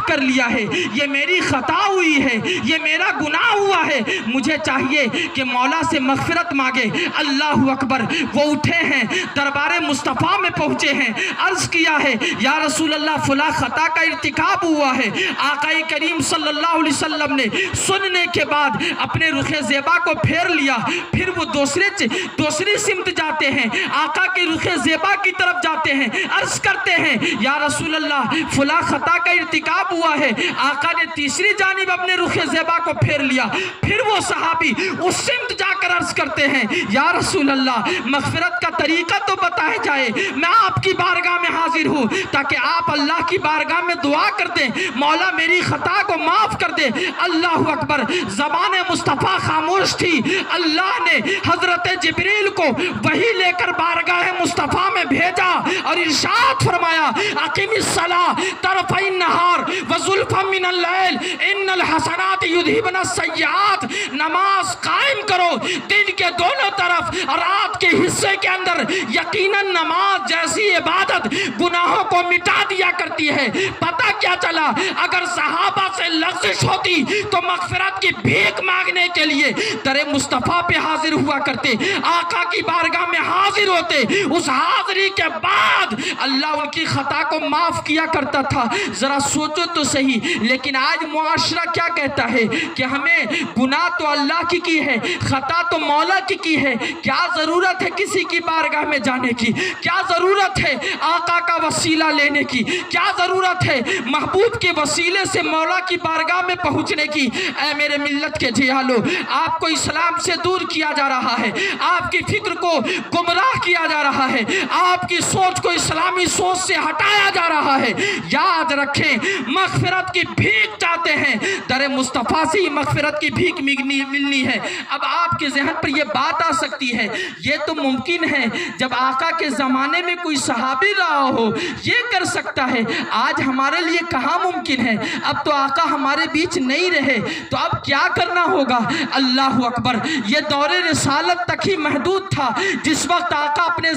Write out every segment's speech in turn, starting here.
کر لیا ہے، یہ میری خطا ہوئی ہے، یہ میرا گناہ ہوا ہے، مجھے چاہیے کہ مولا سے مغفرت مانگے۔ اللہ اکبر، وہ اٹھے ہیں، دربار مصطفیٰ میں پہنچے ہیں، عرض کیا ہے یا رسول اللہ فلاں خطا کا ارتکاب ہوا ہے۔ آقا کریم صلی اللہ علیہ وسلم نے سننے کے بعد اپنے رخ زیبا کو پھیر لیا، پھر وہ دوسری سمت جاتے ہیں، آقا کے رخ زیبا کی طرف جاتے ہیں، عرض کرتے ہیں یا رسول اللہ فلاں خطا کا ارتکاب ہوا ہے۔ آقا نے تیسری جانب اپنے رخ زیبا کو پھیر لیا، پھر وہ صحابی اس سمت جا کر عرض کرتے ہیں یا رسول اللہ مغفرت کا طریقہ تو بتایا جائے، میں آپ کی بارگاہ میں حاضر ہوں تاکہ آپ اللہ کی بارگاہ میں دعا کر دیں، مولا میری خطا کو معاف کر دے۔ اللہ اکبر، زبان مصطفیٰ خاموش تھی، اللہ نے حضرت جبریل کو وحی لے کر بارگاہ مصطفیٰ میں بھیجا اور ارشاد فرمایا اقیم الصلاۃ طرفی النہار وزلفا من اللیل ان الحسنات یذہبن السیئات، نماز قائم کرو دن کے دونوں طرف اور رات کے حصے کے اندر، یقیناً نماز جیسی عبادت گناہوں کو مٹا دیا کرتی ہے۔ پتہ کیا چلا، اگر صحابہ سے لغزش ہوتی تو مغفرت کی بھیک مانگنے کے لیے در مصطفیٰ پہ حاضر ہوا کرتے، آقا کی بارگاہ میں حاضر ہوتے، اس حاضری کے بعد اللہ ان کی خطا کو معاف کیا کرتا تھا۔ ذرا سوچو تو صحیح، لیکن آج معاشرہ کیا کہتا ہے کہ ہمیں گناہ تو اللہ کی ہے، خطا تو مولا کی ہے، کیا ضرورت ہے کسی کی بارگاہ میں جانے کی، کیا ضرورت ہے آقا کا وسیلہ لینے کی، کیا ضرورت ہے محبوب کے وسیلے سے مولا کی بارگاہ میں پہنچنے کی۔ اے میرے ملت کے جیالو، آپ کو اسلام سے دور کیا جا رہا ہے، آپ کی فکر کو گمراہ کیا جا رہا ہے، آپ کی سوچ کو اسلامی سوچ سے ہٹایا جا رہا ہے۔ یاد رکھیں، مغفرت کی بھیک چاہتے ہیں، در مصطفیٰ سے ہی مغفرت کی بھیک ملنی ہے۔ اب آپ کے ذہن پر یہ بات آ سکتی ہے، یہ تو ممکن ہے جب آقا کے زمانے میں کوئی صحابی رہا ہو یہ کر سکتا ہے، آج ہمارے لیے کہاں ممکن ہے؟ اب تو آقا ہمارے بیچ نہیں رہے، تو اب کیا کرنا ہوگا؟ اللہ اکبر، یہ دور رسالت تک ہی محدود تھا، جس وقت آقا اپنے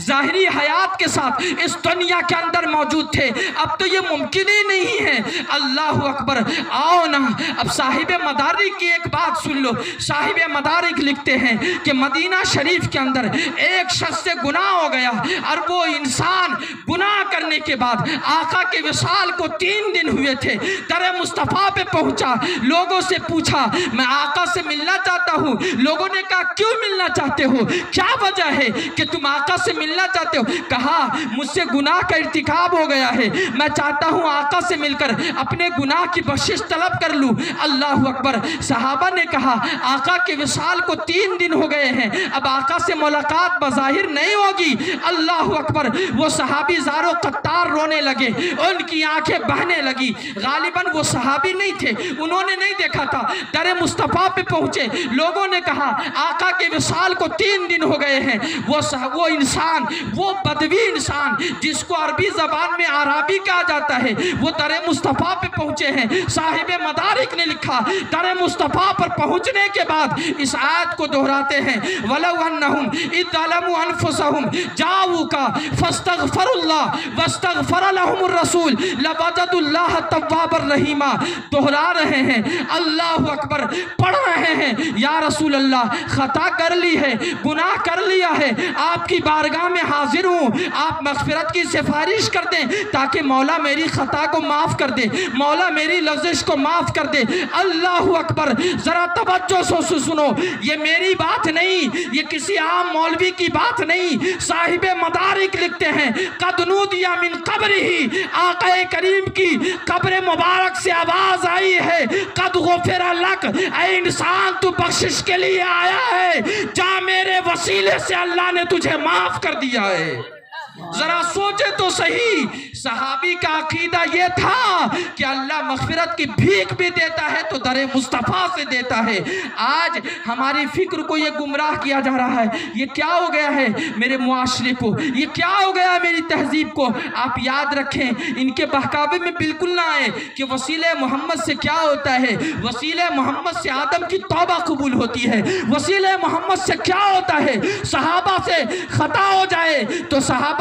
ظاہری حیات کے ساتھ اس دنیا کے اندر موجود تھے، اب تو یہ ممکن ہی نہیں ہے۔ اللہ اکبر، آؤ نا اب صاحب مدارک کی ایک بات سن لو۔ صاحب مدارک لکھتے ہیں کہ مدینہ شریف کے اندر ایک شخص سے گناہ ہو گیا، اور وہ انسان گناہ کرنے کے بعد آقا کے وصال کو 3 دن ہوئے تھے، در مصطفیٰ پہ پہنچا، لوگوں سے پوچھا میں آقا سے ملنا چاہتا ہوں۔ لوگوں نے کہا کیوں ملنا چاہتے ہو، کیا وجہ ہے کہ تم آقا سے ملنا چاہتے ہو؟ کہا مجھ سے گناہ کا ارتکاب ہو گیا ہے، میں چاہتا ہوں آقا سے مل کر اپنے گناہ کی بخشش طلب کر لوں۔ اللہ اکبر، صحابہ نے کہا آقا کے وصال کو 3 دن ہو گئے ہیں، اب آقا سے ملاقات بظاہر نہیں ہوگی۔ اللہ اکبر، وہ صحابی زار و قطار رونے لگے، ان کی آنکھیں بہنے لگی۔ غالباً وہ صحابی نہیں تھے، انہوں نے نہیں دیکھا تھا، در مصطفیٰ پہ پہنچے، لوگوں نے کہا آقا کے وصال کو 3 دن ہو گئے ہیں۔ وہ انسان، وہ بدوی انسان جس کو عربی زبان میں عربی کہا جاتا ہے، وہ در مصطفیٰ پہ پہنچے ہیں۔ صاحب مدارک نے لکھا در مصطفیٰ پر پہنچنے کے بعد اس آیت کو دہراتے ہیں وَلَوْ أَنَّهُمْ إِذْ ظَلَمُوا أَنفُسَهُمْ جَاءُوكَ فَاسْتَغْفَرُوا اللَّهَ وَاسْتَغْفَرَ لَهُمُ الرَّسُولُ لَوَجَدُوا اللَّهَ تَوَّابًا رَحِيمًا۔ دہرا رہے ہیں، اللہ اکبر، پڑھ رہے ہیں یا رسول اللہ خطا کر لی ہے، گناہ کر لیا ہے، آپ کی بارگاہ میں حاضر ہوں، آپ مغفرت کی سفارش کر دیں تاکہ مولا میری خطا کو معاف کر دے، مولا میری لغزش کو معاف کر دے۔ اللہ اکبر، ذرا توجہ سے سنو، یہ میری بات نہیں، یہ کسی عام مولوی کی بات نہیں، صاحب مدارک لکھتے ہیں قد نودی من قبرہ، آقا کریم کی قبر مبارک سے آواز آئی ہے قد غفر لک، اے انسان تو بخشش کے لیے آیا ہے، جا میرے وسیلے سے اللہ نے تجھے معاف کر دیا ہے۔ ذرا سوچے تو صحیح، صحابی کا عقیدہ یہ تھا کہ اللہ مغفرت کی بھیک بھی دیتا ہے تو در مصطفیٰ سے دیتا ہے۔ آج ہماری فکر کو یہ گمراہ کیا جا رہا ہے، یہ کیا ہو گیا ہے میرے معاشرے کو، یہ کیا ہو گیا میری تہذیب کو۔ آپ یاد رکھیں، ان کے بہکاوے میں بالکل نہ آئے کہ وسیلہ محمد سے کیا ہوتا ہے، وسیلہ محمد سے آدم کی توبہ قبول ہوتی ہے، وسیلہ محمد سے کیا ہوتا ہے، صحابہ سے خطا ہو جائے تو صحابہ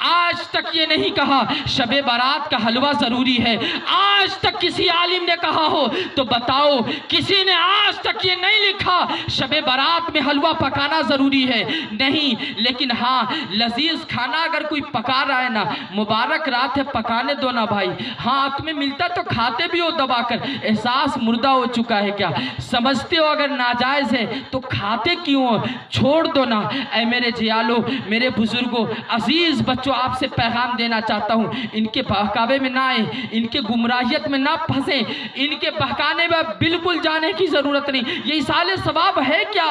آج تک یہ نہیں کہا شب برات کا حلوہ ضروری ہے. آج تک کسی عالم نے کہا ہو تو بتاؤ. کسی نے آج تک یہ نہیں لکھا شب برات میں حلوہ پکانا ضروری ہے. نہیں، لیکن ہاں لذیذ کھانا اگر کوئی پکا رہا ہے نا، مبارک رات ہے، پکانے دو نا بھائی. ہاں تمہیں ملتا تو کھاتے بھی ہو دبا کر. احساس مردہ ہو چکا ہے کیا؟ سمجھتے ہو اگر ناجائز ہے تو کھاتے کیوں ہو؟ چھوڑ دو نا. اے میرے جیالو، میرے بزرگوں، عزیز بچوں، آپ سے پیغام دینا چاہتا ہوں، ان کے بہکاوے میں نہ آئیں، ان کے گمراہیت میں نہ پھنسیں. ان کے بہکانے میں بالکل جانے کی ضرورت نہیں. یہ ایصال ثواب ہے کیا؟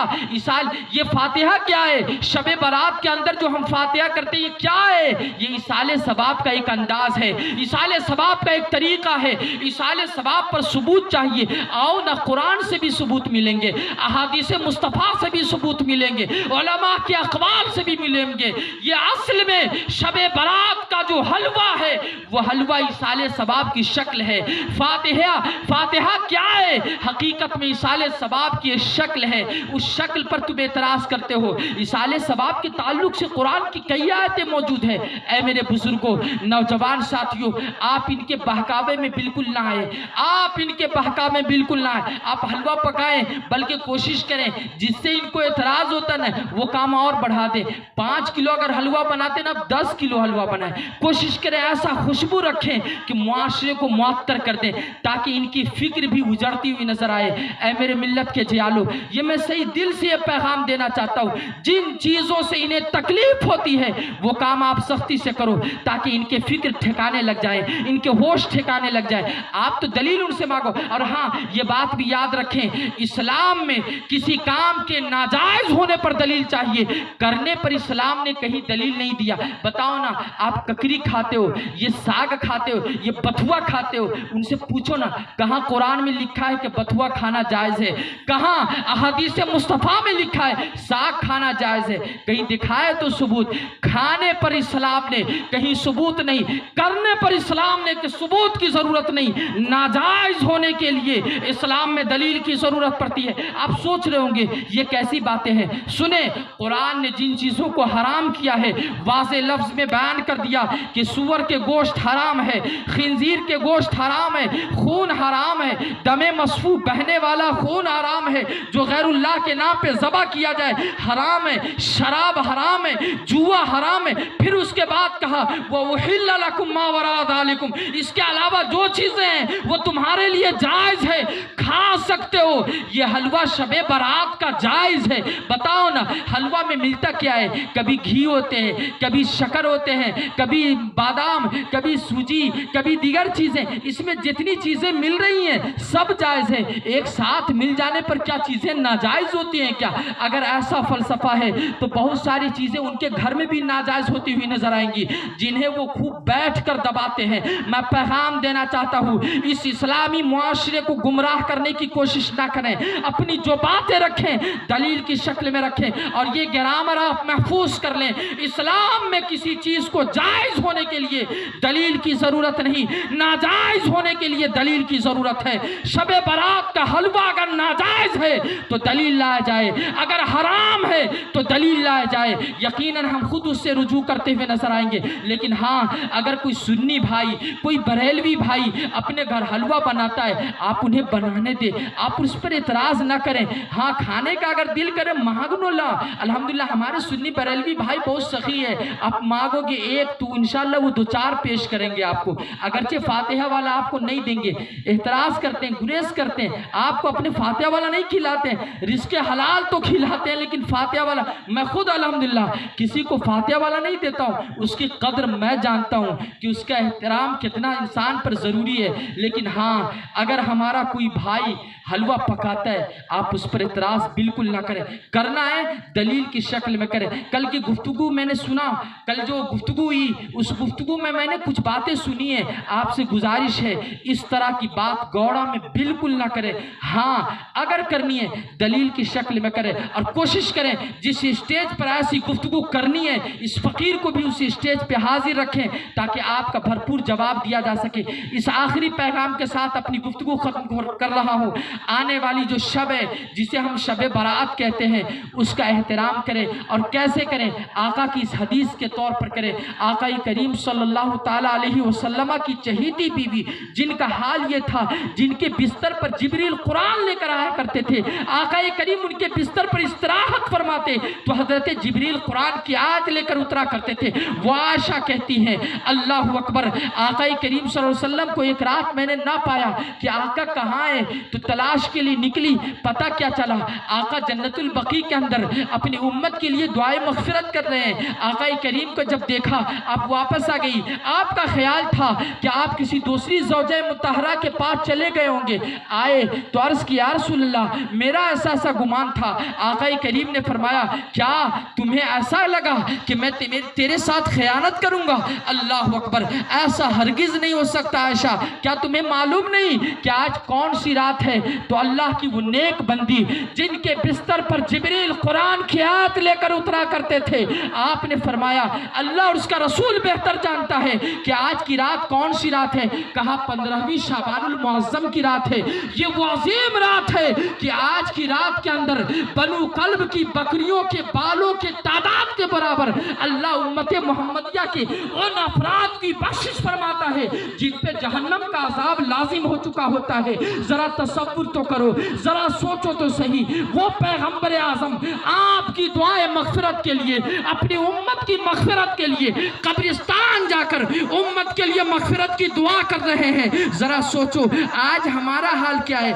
یہ فاتحہ کیا ہے؟ شب برات کے اندر جو ہم فاتحہ کرتے ہیں یہ کیا ہے؟ یہ ایصال ثواب کا ایک انداز ہے، ایصال ثواب کا ایک طریقہ ہے. ایصال ثواب پر ثبوت چاہیے. آؤ نہ قرآن سے بھی ثبوت ملیں گے، احادیث مصطفیٰ سے بھی ثبوت ملیں گے، علماء کے اقوال سے بھی ملیں گے. یہ اصل میں شب برات کا جو حلوہ ہے وہ حلوہ ایصال ثواب کی شکل ہے. فاتحہ کیا ہے؟ حقیقت میں ایصال ثواب کی شکل ہے. اس شکل پر تم اعتراض کرتے ہو. ایصال ثواب کے تعلق سے قرآن کی کئی آیتیں موجود ہیں. اے میرے بزرگوں، نوجوان ساتھیوں، آپ ان کے بہکاوے میں بالکل نہ آئے. آپ ان کے بہکاوے میں بالکل نہ آئے. آپ حلوہ پکائیں، بلکہ کوشش کریں جس سے ان کو اعتراض ہوتا نا وہ کام اور بڑھا دیں. 5 کلو اگر حلوہ بناتے نا 10 کلو حلوہ بنائیں. کوشش کریں ایسا خوشبو رکھیں کہ معاشرے کو معطر کر دیں تاکہ ان کی فکر بھی اجڑتی ہوئی نظر آئے. اے میرے ملت کے جیالو، یہ میں صحیح دل سے یہ پیغام دینا چاہتا ہوں، جن چیزوں سے انہیں تکلیف ہوتی ہے وہ کام آپ سختی سے کرو تاکہ ان کے فکر ٹھکانے لگ جائیں، ان کے ہوش ٹھکانے لگ جائیں. آپ تو دلیل ان سے مانگو. اور ہاں یہ بات بھی یاد رکھیں، اسلام میں کسی کام کے ناجائز ہونے پر دلیل چاہیے، کرنے پر اسلام نے کہیں دلیل نہیں دیا. بتاؤ نا، آپ ککری کھاتے ہو، یہ ساگ کھاتے ہو، یہ بتھوا کھاتے ہو، ان سے پوچھو نا کہاں قرآن میں لکھا ہے کہ بتھوا کھانا جائز ہے؟ کہاں احادیث مصطفیٰ میں لکھا ہے ساگ کھانا جائز ہے؟ کہیں دکھائے تو ثبوت. کھانے پر اسلام نے کہیں ثبوت نہیں، کرنے پر اسلام نے کہ ثبوت کی ضرورت نہیں. ناجائز ہونے کے لیے اسلام میں دلیل کی ضرورت پڑتی ہے. آپ سوچ رہے ہوں گے یہ کیسی باتیں ہیں. سنیں، قرآن نے جن چیزوں کو حرام کیا ہے واضح لفظ میں بیان کر دیا کہ سور کے گوشت حرام ہے، خنزیر کے گوشت حرام ہے، خون حرام ہے، دم مسفوح بہنے والا خون حرام ہے، جو غیر اللہ کے نام پہ ذبح کیا جائے حرام ہے، شراب حرام ہے، جوا حرام ہے. پھر اس کے بعد کہا وَأُحِلَّ لَكُم مَّا وَرَاءَ ذَلِكُمْ، اس کے علاوہ جو چیزیں ہیں وہ تمہارے لیے جائز ہے، کھا سکتے ہو. یہ حلوہ شب برات کا جائز ہے. بتاؤ نا حلوہ میں ملتا کیا ہے؟ کبھی گھی ہوتے ہیں، کبھی شکر ہوتے ہیں، کبھی بادام، کبھی سوجی، کبھی دیگر چیزیں. اس میں جتنی چیزیں مل رہی ہیں سب جائز ہیں. ایک ساتھ مل جانے پر کیا چیزیں ناجائز ہوتی ہیں کیا؟ اگر ایسا فلسفہ ہے تو بہت ساری چیزیں ان کے گھر میں بھی ناجائز ہوتی ہوئی نظر آئیں گی جنہیں وہ خوب بیٹھ کر دباتے ہیں. میں پیغام دینا چاہتا ہوں، اس اسلامی معاشرے کو گمراہ کرنے کی کوشش نہ کریں. اپنی جو باتیں رکھیں دلیل کی شکل میں رکھیں اور یہ گرامر آپ محفوظ کر لیں. اسلام میں کسی چیز کو جائز ہونے کے لیے دلیل کی ضرورت نہیں، ناجائز ہونے کے لیے دلیل کی ضرورت ہے. شب برات کا حلوہ اگر ناجائز ہے تو دلیل لایا جائے، اگر حرام ہے تو دلیل لایا جائے. یقیناً ہم خود اس سے رجوع کرتے ہوئے نظر آئیں گے. لیکن ہاں اگر کوئی سنی بھائی، کوئی بریلوی بھائی اپنے گھر حلوہ بناتا ہے، آپ انہیں بنانے دیں، آپ اس پر اعتراض نہ کریں. ہاں کھانے کا اگر دل کرے مانگو لا. الحمدللہ ہمارے سنی بریلوی بھائی بہت سخی ہے، آپ مانگو گے ایک تو انشاءاللہ وہ 2-4 پیش کریں گے آپ کو. اگرچہ فاتحہ والا آپ کو نہیں دیں گے، اعتراض کرتے ہیں، گریز کرتے ہیں، آپ کو اپنے فاتحہ والا نہیں کھلاتے ہیں. رزق حلال تو کھلاتے ہیں لیکن فاتحہ والا میں خود الحمدللہ کسی کو فاتحہ والا نہیں دیتا ہوں. اس کی قدر میں جانتا ہوں کہ اس کا احترام کتنا انسان پر ضروری ہے. لیکن ہاں اگر ہمارا کوئی بھائی حلوہ پکاتا ہے آپ اس پر اعتراض بالکل نہ کریں. کرنا ہے دلیل کی شکل میں کریں. کل کی گفتگو میں نے سنا، کل جو گفتگو ہوئی اس گفتگو میں نے کچھ باتیں سنی ہیں. آپ سے گزارش ہے اس طرح کی بات گوڑا میں بالکل نہ کریں. ہاں اگر کرنی ہے دلیل کی شکل میں کریں اور کوشش کریں جس اسٹیج پر ایسی گفتگو کرنی ہے اس فقیر کو بھی اس اسٹیج پہ حاضر رکھیں تاکہ آپ کا بھرپور جواب دیا جا سکے. اس آخری پیغام کے ساتھ اپنی گفتگو ختم کر رہا ہوں. آنے والی جو شب ہے جسے ہم شب برات کہتے ہیں اس کا احترام کریں. اور کیسے کریں؟ آقا کی اس حدیث حافظ کے طور پر کرے۔ آقا کریم صلی اللہ تعالیٰ علیہ وسلم کی چہیتی بیوی جن کا حال یہ تھا، جن کے بستر پر جبریل قرآن لے کر آیا کرتے تھے، آقا کریم ان کے بستر پر استراحت فرماتے تو حضرت جبریل قرآن کی آیت لے کر اترا کرتے تھے۔ وہ عائشہ کہتی ہیں اللہ اکبر، آقا کریم صلی اللہ علیہ وسلم کو ایک رات میں نے نہ پایا کہ آقا کہاں ہے، تو تلاش کے لیے نکلی، پتہ کیا چلا آقا جنت البقیع کے اندر اپنی امت کے لیے دعائے مغفرت کر رہے ہیں۔ آقا کریم کو جب دیکھا آپ واپس آ گئی، آپ کا خیال تھا کہ آپ کسی دوسری زوجہ مطہرہ کے پاس چلے گئے ہوں گے، آئے تو عرض کی یا رسول اللہ میرا ایسا گمان تھا۔ آقا کریم نے فرمایا کیا تمہیں ایسا لگا کہ میں تیرے ساتھ خیانت کروں گا؟ اللہ اکبر، ایسا ہرگز نہیں ہو سکتا عائشہ، کیا تمہیں معلوم نہیں کہ آج کون سی رات ہے؟ تو اللہ کی وہ نیک بندی جن کے بستر پر جبریل قرآن کی آیت لے کر اترا کرتے تھے، آپ نے فرمایا اللہ اور اس کا رسول بہتر جانتا ہے کہ آج کی رات کون سی رات ہے۔ کہا 15ویں شعبان المعظم کی رات ہے، یہ وہ عظیم رات ہے کہ آج کی رات کے اندر بنو کلب کی بکریوں کے بالوں کے تعداد کے برابر اللہ امت محمدیہ کے ان افراد کی بخشش فرماتا ہے جن پہ جہنم کا عذاب لازم ہو چکا ہوتا ہے۔ ذرا تصور تو کرو، ذرا سوچو تو صحیح، وہ پیغمبر اعظم آپ کی دعائیں مغفرت کے لیے، اپنی امت کی مغفرت کے لیے قبرستان جا کر امت کے لیے مغفرت کی دعا کر رہے ہیں۔ ذرا سوچو آج ہمارا حال کیا ہے؟